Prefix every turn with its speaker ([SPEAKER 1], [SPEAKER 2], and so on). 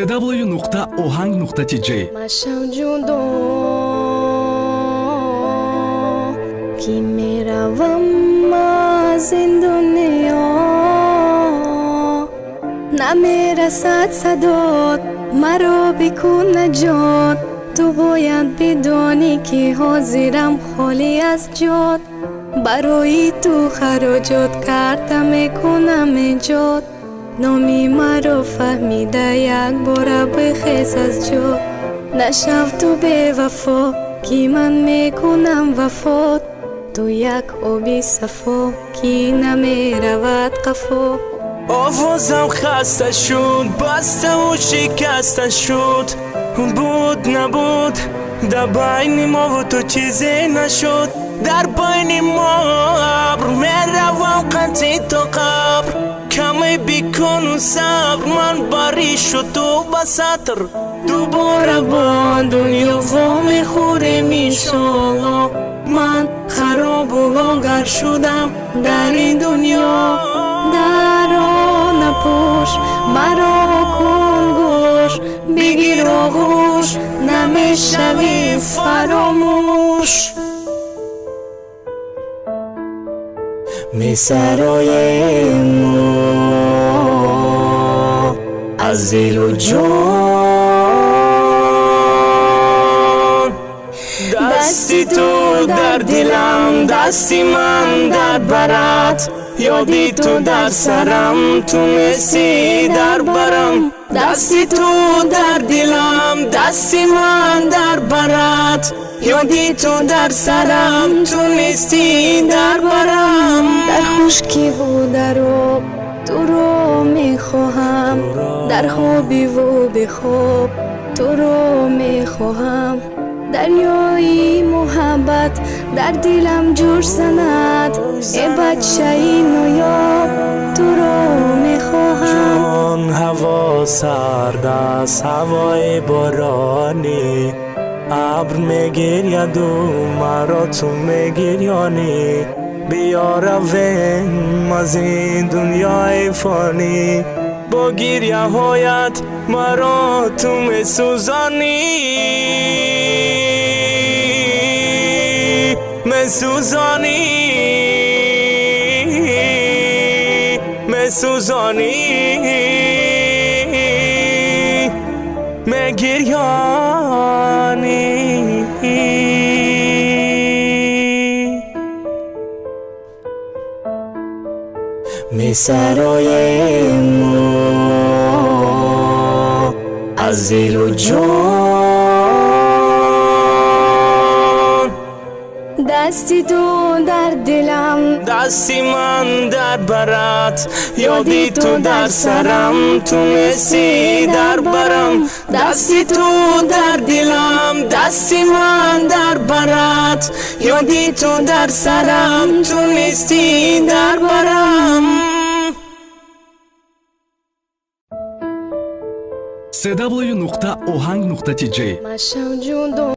[SPEAKER 1] www.ohang.tj
[SPEAKER 2] مشام جدا که میروم از این دنیا نمیرسد صدات مرا بکن نجات تو باید بدانی که حاضرم خالی از جات برای تو خراجات کرده میکنم ایجاد نامی مرا فهمیده یک بار بخیز از جا نشو تو به وفا که من میکنم وفات تو یک آبی صفا که نمی رود قفا
[SPEAKER 3] آوازم خسته شد بسته و شکسته شد بود نبود در بین ما و تو چیزی نشد در بین ما ابر میروم قطعی تا قبر کمی بکن و صبر من بری شد تو بسطر دوباره با دنیا و میخوریم انشالله من خراب و لاغر شدم در این دنیا
[SPEAKER 2] درا نپوش مرا کن گوش بگیر آغوش نمیشوی فراموش
[SPEAKER 3] میسرای ما از دل و جان دستی تو در دلم دستی من در برات یادی تو در سرم تونستی در برم دستی تو در دلم دستی من در برات یادی تو در سرم تونستی در برم
[SPEAKER 2] در خشکی و در آب تو رو میخواهم در خوابی و به خواب تو رو میخواهم دریای محبت در دلم جوش زند ای بچه نویاب تو رو میخواهم
[SPEAKER 3] جان هوا سرد است هوای بارانی ابر میگرید و مرا تو میگریانی بیا رویم از این دنیای فانی با گریه هایت مرا تو میسوزانی میسوزانی میگریانی میسرای ما از دل و جان
[SPEAKER 2] دستی تو در دلم
[SPEAKER 3] دستی من در برات یادی تو در سرم تونستی در برم دستی تو در دلم دستی من در برات یادی تو در سرم تونستی در برم
[SPEAKER 1] www.ohang.tj
[SPEAKER 2] مشام جدا